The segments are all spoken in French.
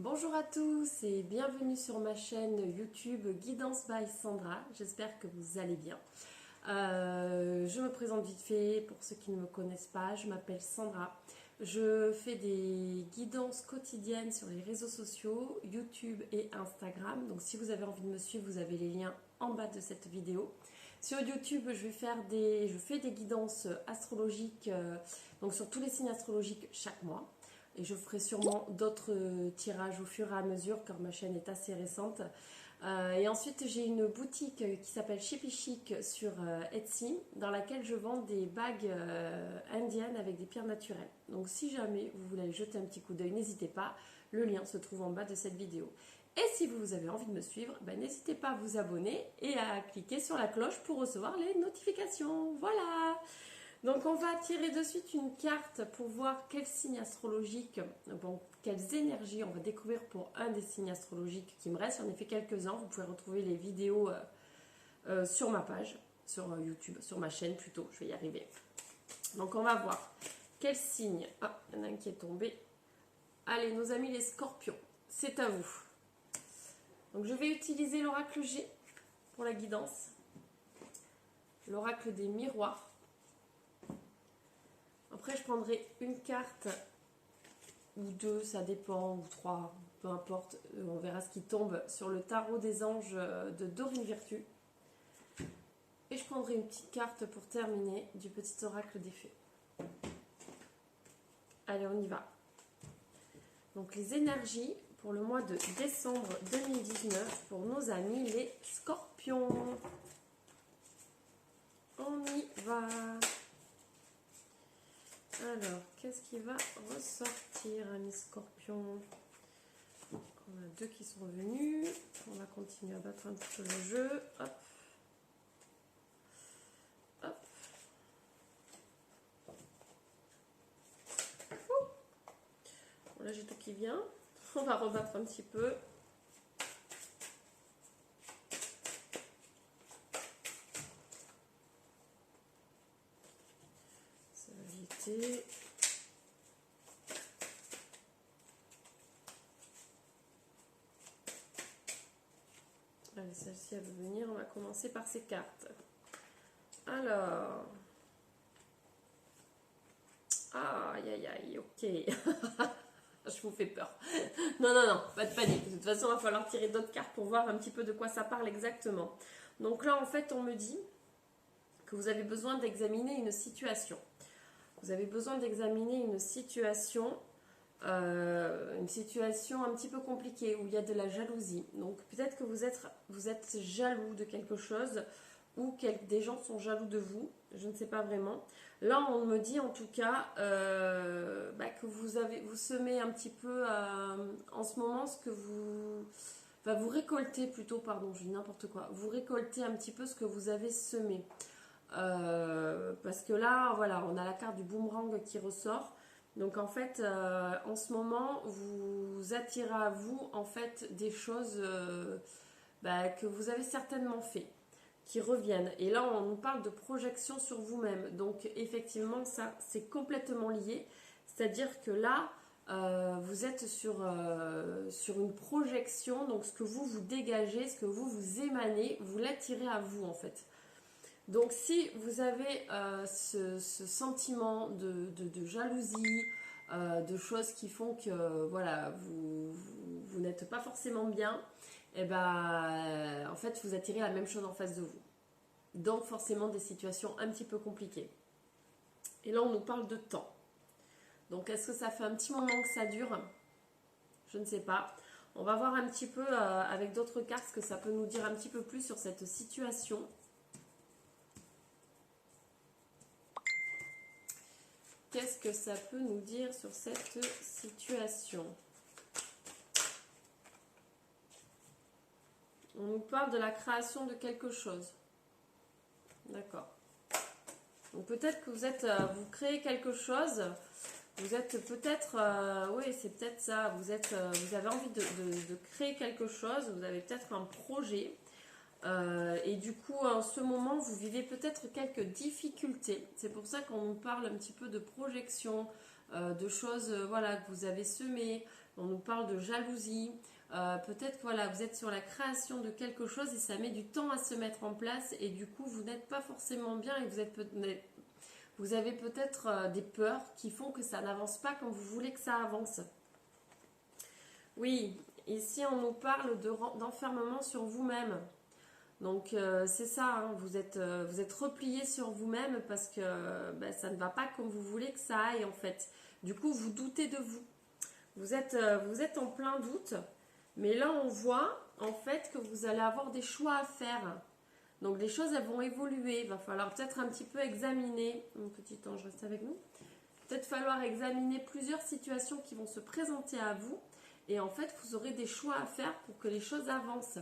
Bonjour à tous et bienvenue sur ma chaîne YouTube Guidance by Sandra. J'espère que vous allez bien. Je me présente vite fait pour ceux qui ne me connaissent pas. Je m'appelle Sandra. Je fais des guidances quotidiennes sur les réseaux sociaux, YouTube et Instagram. Donc si vous avez envie de me suivre, vous avez les liens en bas de cette vidéo. Sur YouTube, je fais des guidances astrologiques, donc sur tous les signes astrologiques chaque mois. Et je ferai sûrement d'autres tirages au fur et à mesure car ma chaîne est assez récente. Et ensuite j'ai une boutique qui s'appelle Chippy Chic sur Etsy dans laquelle je vends des bagues indiennes avec des pierres naturelles. Donc si jamais vous voulez jeter un petit coup d'œil, n'hésitez pas, le lien se trouve en bas de cette vidéo. Et si vous avez envie de me suivre, n'hésitez pas à vous abonner et à cliquer sur la cloche pour recevoir les notifications. Voilà! Donc on va tirer de suite une carte pour voir quel signe astrologique, quelles énergies on va découvrir pour un des signes astrologiques qui me reste. J'en ai fait quelques-uns, vous pouvez retrouver les vidéos sur ma page, sur YouTube, sur ma chaîne plutôt, je vais y arriver. Donc on va voir quel signe. Ah, il y en a un qui est tombé. Allez, nos amis les scorpions, c'est à vous. Donc je vais utiliser l'oracle G pour la guidance, l'oracle des miroirs. Après, je prendrai une carte ou deux, ça dépend, ou trois, peu importe. On verra ce qui tombe sur le tarot des anges de Dorine Virtue. Et je prendrai une petite carte pour terminer du petit oracle des fées. Allez, on y va. Donc, les énergies pour le mois de décembre 2019 pour nos amis les scorpions. On y va. Alors, qu'est-ce qui va ressortir, amis scorpions? On a deux qui sont venus. On va continuer à battre un petit peu le jeu. Hop. Hop. Bon, là, j'ai tout qui vient. On va rebattre un petit peu. Ça va éviter. Allez, celle-ci, elle veut venir. On va commencer par ces cartes. Alors. Aïe, aïe, aïe, ok. Je vous fais peur. Non, non, non, pas de panique. De toute façon, il va falloir tirer d'autres cartes pour voir un petit peu de quoi ça parle exactement. Donc là, en fait, on me dit que vous avez besoin d'examiner une situation. Vous avez besoin d'examiner une situation un petit peu compliquée où il y a de la jalousie. Donc peut-être que vous êtes jaloux de quelque chose ou des gens sont jaloux de vous, je ne sais pas vraiment. Là on me dit en tout cas que vous semez un petit peu en ce moment ce que vous récoltez plutôt, pardon, je dis n'importe quoi, vous récoltez un petit peu ce que vous avez semé. Parce que là, voilà, on a la carte du boomerang qui ressort. Donc en fait, en ce moment, vous attirez à vous en fait des choses que vous avez certainement fait, qui reviennent. Et là, on nous parle de projection sur vous-même. Donc effectivement, ça, c'est complètement lié. C'est-à-dire que là, vous êtes sur une projection. Donc ce que vous dégagez, ce que vous émanez, vous l'attirez à vous en fait. Donc si vous avez ce sentiment de jalousie, de choses qui font que voilà, vous n'êtes pas forcément bien, et en fait vous attirez la même chose en face de vous. Donc forcément des situations un petit peu compliquées. Et là on nous parle de temps. Donc est-ce que ça fait un petit moment que ça dure? Je ne sais pas. On va voir un petit peu avec d'autres cartes ce que ça peut nous dire un petit peu plus sur cette situation. Qu'est-ce que ça peut nous dire sur cette situation? On nous parle de la création de quelque chose. D'accord. Donc peut-être que vous créez quelque chose. Vous êtes peut-être, oui, c'est peut-être ça. Vous avez envie de créer quelque chose. Vous avez peut-être un projet. Et du coup, en ce moment, vous vivez peut-être quelques difficultés. C'est pour ça qu'on nous parle un petit peu de projection, de choses voilà, que vous avez semées. On nous parle de jalousie. Peut-être que voilà, vous êtes sur la création de quelque chose et ça met du temps à se mettre en place et du coup vous n'êtes pas forcément bien et vous avez peut-être des peurs qui font que ça n'avance pas comme vous voulez que ça avance. Oui, ici on nous parle d'enfermement sur vous-même. Donc c'est ça, hein, vous êtes replié sur vous-même parce que ça ne va pas comme vous voulez que ça aille en fait. Du coup vous doutez de vous. Vous êtes en plein doute. Mais là, on voit en fait que vous allez avoir des choix à faire. Donc les choses, elles vont évoluer. Il va falloir peut-être un petit peu examiner. Un petit ange reste avec nous. Peut-être falloir examiner plusieurs situations qui vont se présenter à vous. Et en fait, vous aurez des choix à faire pour que les choses avancent.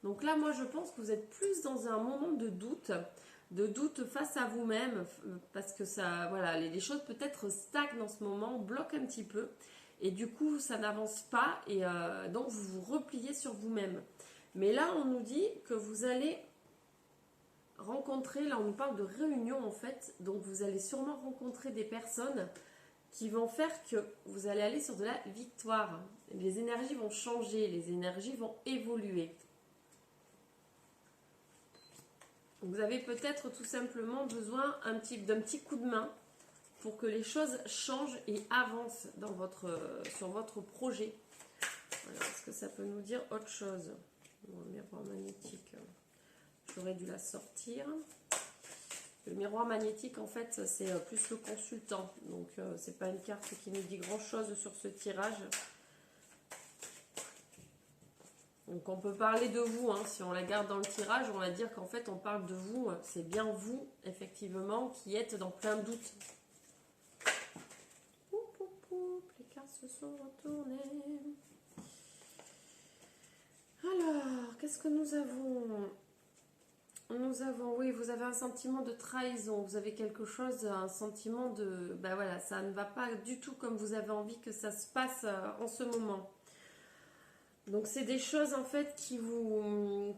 Donc là, moi, je pense que vous êtes plus dans un moment de doute face à vous-même. Parce que ça, voilà, les choses peut-être stagnent en ce moment, bloquent un petit peu. Et du coup, ça n'avance pas et donc vous vous repliez sur vous-même. Mais là, on nous dit que vous allez rencontrer, là on nous parle de réunion en fait, donc vous allez sûrement rencontrer des personnes qui vont faire que vous allez aller sur de la victoire. Les énergies vont changer, les énergies vont évoluer. Vous avez peut-être tout simplement besoin d'un petit coup de main pour que les choses changent et avancent sur votre projet. Voilà, est-ce que ça peut nous dire autre chose? Le miroir magnétique, j'aurais dû la sortir. Le miroir magnétique, en fait, c'est plus le consultant. Donc, c'est pas une carte qui nous dit grand-chose sur ce tirage. Donc, on peut parler de vous. Hein. Si on la garde dans le tirage, on va dire qu'en fait, on parle de vous. C'est bien vous, effectivement, qui êtes dans plein de doutes. Les cartes se sont retournées. Alors, qu'est-ce que nous avons? Nous avons, oui, vous avez un sentiment de trahison. Vous avez quelque chose, un sentiment de... Ben voilà, ça ne va pas du tout comme vous avez envie que ça se passe en ce moment. Donc, c'est des choses, en fait, qui font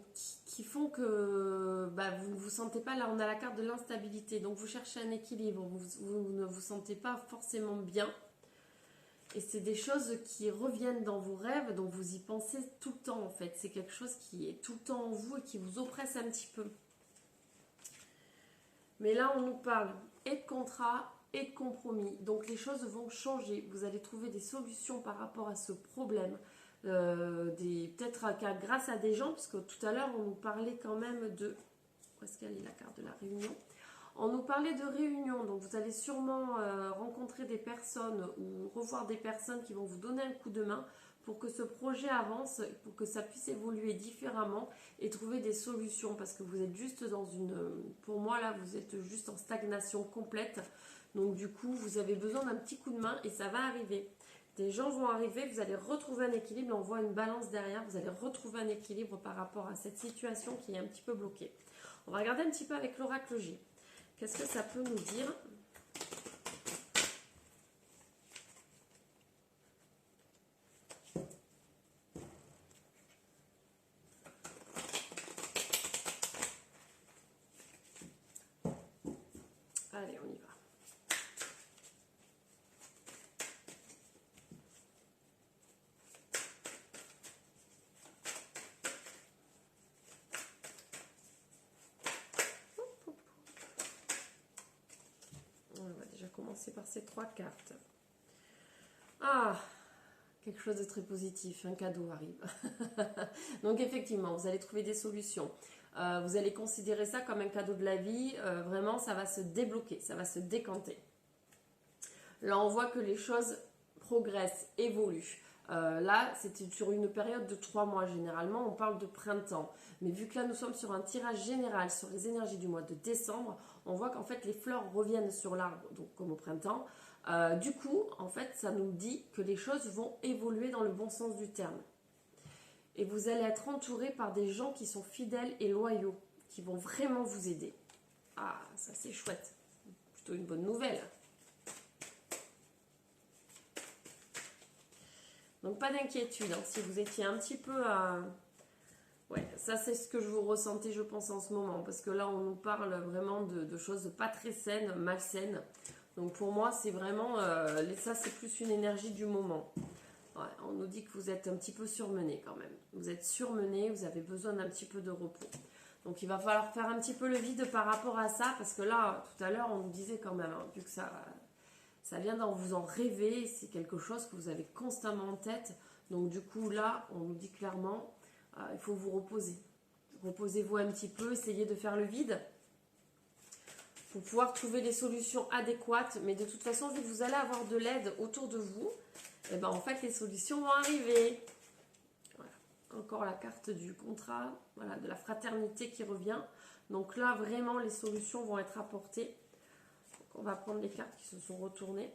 que vous ne vous sentez pas... Là, on a la carte de l'instabilité. Donc, vous cherchez un équilibre. Vous ne vous sentez pas forcément bien. Et c'est des choses qui reviennent dans vos rêves, donc vous y pensez tout le temps en fait. C'est quelque chose qui est tout le temps en vous et qui vous oppresse un petit peu. Mais là, on nous parle et de contrat et de compromis. Donc les choses vont changer. Vous allez trouver des solutions par rapport à ce problème. Peut-être grâce à des gens, parce que tout à l'heure, on nous parlait quand même de... Où est-ce qu'elle est la carte de la réunion? On nous parlait de réunion, donc vous allez sûrement rencontrer des personnes ou revoir des personnes qui vont vous donner un coup de main pour que ce projet avance, pour que ça puisse évoluer différemment et trouver des solutions parce que vous êtes juste dans pour moi là, vous êtes juste en stagnation complète. Donc du coup, vous avez besoin d'un petit coup de main et ça va arriver. Des gens vont arriver, vous allez retrouver un équilibre, on voit une balance derrière, vous allez retrouver un équilibre par rapport à cette situation qui est un petit peu bloquée. On va regarder un petit peu avec l'oracle G. Qu'est-ce que ça peut nous dire? Allez, on y va. On va déjà commencer par ces 3 cartes. Ah, quelque chose de très positif, un cadeau arrive. Donc effectivement, vous allez trouver des solutions. Vous allez considérer ça comme un cadeau de la vie. Vraiment, ça va se débloquer, ça va se décanter. Là, on voit que les choses progressent, évoluent. Là, c'était sur une période de 3 mois généralement, on parle de printemps. Mais vu que là, nous sommes sur un tirage général sur les énergies du mois de décembre, on voit qu'en fait, les fleurs reviennent sur l'arbre, donc comme au printemps. Du coup, en fait, ça nous dit que les choses vont évoluer dans le bon sens du terme. Et vous allez être entouré par des gens qui sont fidèles et loyaux, qui vont vraiment vous aider. Ah, ça c'est chouette. Plutôt une bonne nouvelle. Donc pas d'inquiétude, hein, si vous étiez un petit peu à... Ouais, ça c'est ce que je vous ressentais je pense en ce moment, parce que là on nous parle vraiment de choses pas très saines, malsaines. Donc pour moi, c'est vraiment, ça c'est plus une énergie du moment. Ouais, on nous dit que vous êtes un petit peu surmené quand même. Vous êtes surmené, vous avez besoin d'un petit peu de repos. Donc il va falloir faire un petit peu le vide par rapport à ça, parce que là, tout à l'heure, on nous disait quand même, hein, vu que ça vient d'en vous en rêver, c'est quelque chose que vous avez constamment en tête. Donc du coup, là, on nous dit clairement, il faut vous reposer. Reposez-vous un petit peu, essayez de faire le vide pour pouvoir trouver les solutions adéquates. Mais de toute façon, vu que vous allez avoir de l'aide autour de vous, et ben en fait, les solutions vont arriver. Voilà. Encore la carte du contrat, voilà, de la fraternité qui revient. Donc là, vraiment, les solutions vont être apportées. Donc, on va prendre les cartes qui se sont retournées.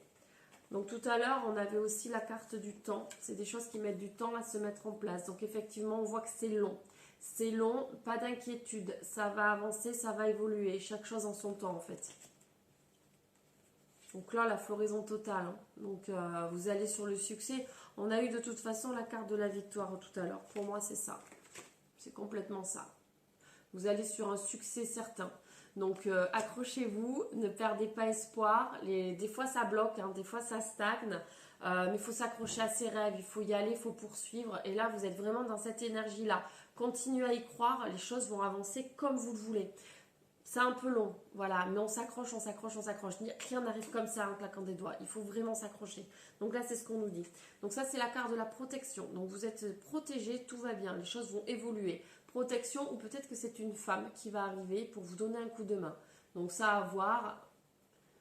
Donc tout à l'heure, on avait aussi la carte du temps. C'est des choses qui mettent du temps à se mettre en place. Donc effectivement, on voit que c'est long. C'est long, pas d'inquiétude. Ça va avancer, ça va évoluer. Chaque chose en son temps, en fait. Donc là, la floraison totale. Hein. Donc vous allez sur le succès. On a eu de toute façon la carte de la victoire tout à l'heure. Pour moi, c'est ça. C'est complètement ça. Vous allez sur un succès certain. Donc accrochez-vous, ne perdez pas espoir. Des fois ça bloque, hein, des fois ça stagne, mais il faut s'accrocher à ses rêves, il faut y aller, il faut poursuivre. Et là vous êtes vraiment dans cette énergie-là. Continuez à y croire, les choses vont avancer comme vous le voulez. C'est un peu long, voilà, mais on s'accroche, on s'accroche, on s'accroche. Rien n'arrive comme ça en claquant des doigts. Il faut vraiment s'accrocher. Donc là, c'est ce qu'on nous dit. Donc ça, c'est la carte de la protection. Donc vous êtes protégé, tout va bien, les choses vont évoluer. Protection, ou peut-être que c'est une femme qui va arriver pour vous donner un coup de main. Donc ça à voir.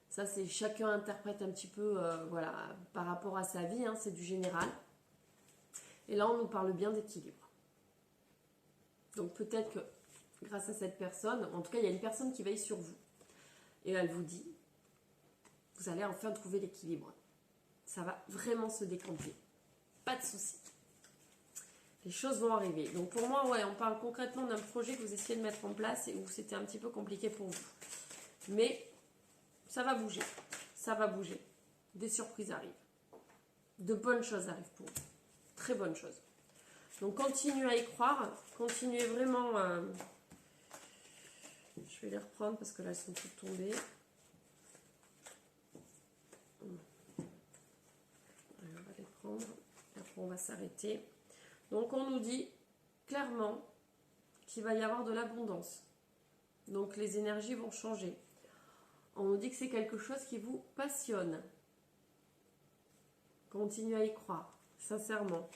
Ça, c'est chacun interprète un petit peu, voilà, par rapport à sa vie. Hein, c'est du général. Et là, on nous parle bien d'équilibre. Donc peut-être que grâce à cette personne, en tout cas il y a une personne qui veille sur vous et elle vous dit, vous allez enfin trouver l'équilibre, ça va vraiment se décanter, pas de souci, les choses vont arriver. Donc pour moi, ouais, on parle concrètement d'un projet que vous essayez de mettre en place et où c'était un petit peu compliqué pour vous, mais ça va bouger, des surprises arrivent, de bonnes choses arrivent pour vous, très bonnes choses. Donc continuez à y croire, continuez vraiment. Je vais les reprendre parce que là elles sont toutes tombées. Allez, on va les prendre. Après on va s'arrêter. Donc on nous dit clairement qu'il va y avoir de l'abondance. Donc les énergies vont changer. On nous dit que c'est quelque chose qui vous passionne. Continuez à y croire, sincèrement.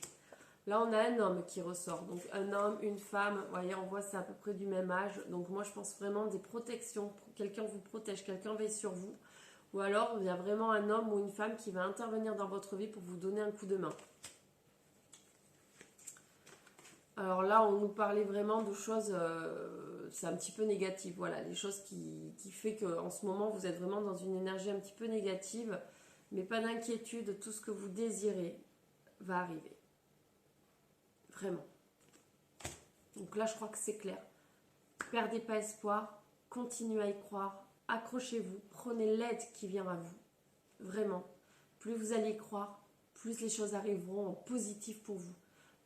Là, on a un homme qui ressort. Donc, un homme, une femme, vous voyez, on voit c'est à peu près du même âge. Donc, moi, je pense vraiment des protections. Quelqu'un vous protège, quelqu'un veille sur vous. Ou alors, il y a vraiment un homme ou une femme qui va intervenir dans votre vie pour vous donner un coup de main. Alors là, on nous parlait vraiment de choses, c'est un petit peu négatif. Voilà, des choses qui fait qu'en ce moment, vous êtes vraiment dans une énergie un petit peu négative. Mais pas d'inquiétude, tout ce que vous désirez va arriver. Vraiment. Donc là, je crois que c'est clair. Perdez pas espoir, continuez à y croire, accrochez-vous, prenez l'aide qui vient à vous. Vraiment. Plus vous allez y croire, plus les choses arriveront en positif pour vous.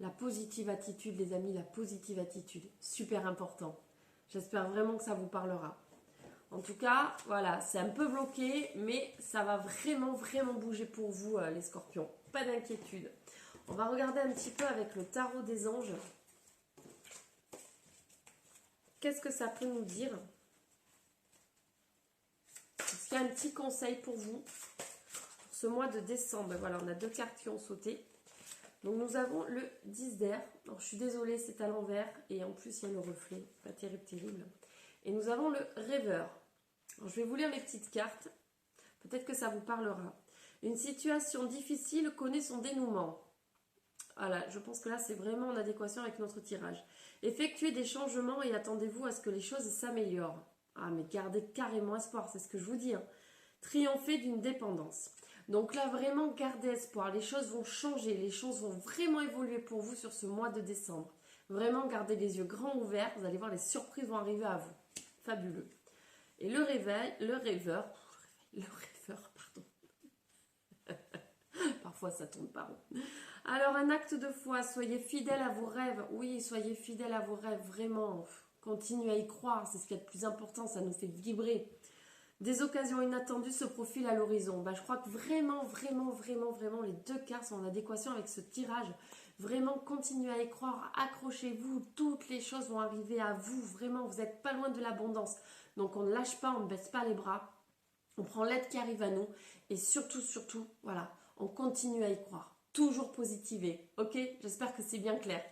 La positive attitude, les amis, la positive attitude. Super important. J'espère vraiment que ça vous parlera. En tout cas, voilà, c'est un peu bloqué, mais ça va vraiment, vraiment bouger pour vous, les scorpions. Pas d'inquiétude. On va regarder un petit peu avec le tarot des anges. Qu'est-ce que ça peut nous dire? Est-ce qu'il y a un petit conseil pour vous pour ce mois de décembre? Voilà, on a deux cartes qui ont sauté. Donc nous avons le 10 d'air. Alors je suis désolée, c'est à l'envers. Et en plus, il y a le reflet. Pas terrible, terrible. Et nous avons le rêveur. Alors, je vais vous lire les petites cartes. Peut-être que ça vous parlera. Une situation difficile connaît son dénouement. Voilà, je pense que là, c'est vraiment en adéquation avec notre tirage. Effectuez des changements et attendez-vous à ce que les choses s'améliorent. Ah, mais gardez carrément espoir, c'est ce que je vous dis. Hein. Triompher d'une dépendance. Donc là, vraiment, gardez espoir. Les choses vont changer, les choses vont vraiment évoluer pour vous sur ce mois de décembre. Vraiment, gardez les yeux grands ouverts. Vous allez voir, les surprises vont arriver à vous. Fabuleux. Et le rêveur, pardon. Parfois, ça tourne pas rond. Alors, un acte de foi, soyez fidèle à vos rêves. Oui, soyez fidèle à vos rêves, vraiment. Continuez à y croire, c'est ce qui est le plus important, ça nous fait vibrer. Des occasions inattendues se profilent à l'horizon. Bah, je crois que vraiment, vraiment, vraiment, vraiment, les deux cartes sont en adéquation avec ce tirage. Vraiment, continuez à y croire, accrochez-vous, toutes les choses vont arriver à vous. Vraiment, vous n'êtes pas loin de l'abondance. Donc, on ne lâche pas, on ne baisse pas les bras. On prend l'aide qui arrive à nous. Et surtout, surtout, voilà, on continue à y croire. Toujours positiver, ok? J'espère que c'est bien clair.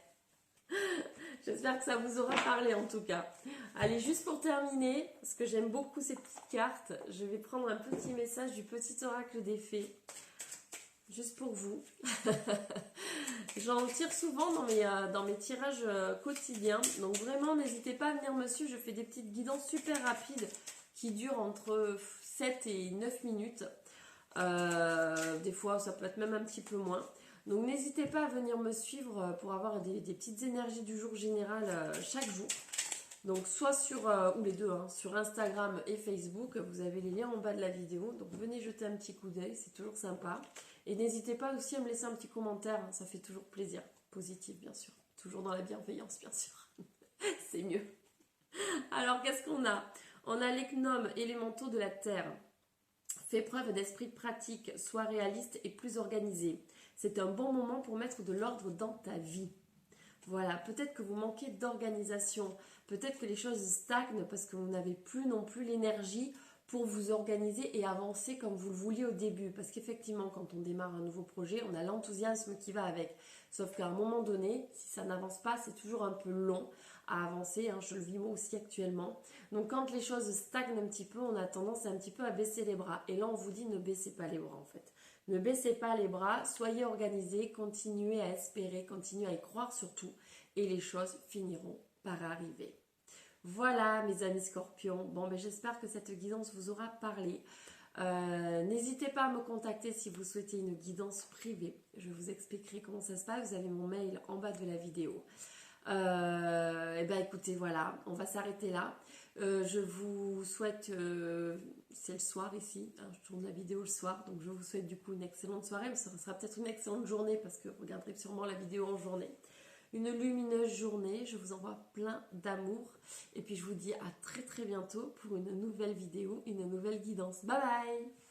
J'espère que ça vous aura parlé en tout cas. Allez, juste pour terminer, parce que j'aime beaucoup ces petites cartes, je vais prendre un petit message du petit oracle des fées. Juste pour vous. J'en tire souvent dans mes tirages quotidiens. Donc vraiment, n'hésitez pas à venir me suivre. Je fais des petites guidances super rapides qui durent entre 7 et 9 minutes. Des fois, ça peut être même un petit peu moins. Donc n'hésitez pas à venir me suivre pour avoir des petites énergies du jour général chaque jour. Donc soit sur, ou les deux, hein, sur Instagram et Facebook, vous avez les liens en bas de la vidéo. Donc venez jeter un petit coup d'œil, c'est toujours sympa. Et n'hésitez pas aussi à me laisser un petit commentaire, hein, ça fait toujours plaisir. Positif bien sûr, toujours dans la bienveillance bien sûr. C'est mieux. Alors qu'est-ce qu'on a? On a les gnomes élémentaux de la terre. Fais preuve d'esprit pratique, sois réaliste et plus organisé. C'est un bon moment pour mettre de l'ordre dans ta vie. Voilà, peut-être que vous manquez d'organisation, peut-être que les choses stagnent parce que vous n'avez plus non plus l'énergie pour vous organiser et avancer comme vous le vouliez au début. Parce qu'effectivement, quand on démarre un nouveau projet, on a l'enthousiasme qui va avec. Sauf qu'à un moment donné, si ça n'avance pas, c'est toujours un peu long à avancer, hein, je le vis moi aussi actuellement. Donc quand les choses stagnent un petit peu, on a tendance un petit peu à baisser les bras. Et là, on vous dit ne baissez pas les bras en fait. Ne baissez pas les bras, soyez organisés, continuez à espérer, continuez à y croire surtout, et les choses finiront par arriver. Voilà mes amis scorpions, bon ben j'espère que cette guidance vous aura parlé. N'hésitez pas à me contacter si vous souhaitez une guidance privée, je vous expliquerai comment ça se passe, vous avez mon mail en bas de la vidéo. Et ben écoutez, voilà, on va s'arrêter là. Je vous souhaite, c'est le soir ici, hein, je tourne la vidéo le soir, donc je vous souhaite du coup une excellente soirée, mais ça sera peut-être une excellente journée parce que vous regarderez sûrement la vidéo en journée. Une lumineuse journée, je vous envoie plein d'amour et puis je vous dis à très très bientôt pour une nouvelle vidéo, une nouvelle guidance. Bye bye!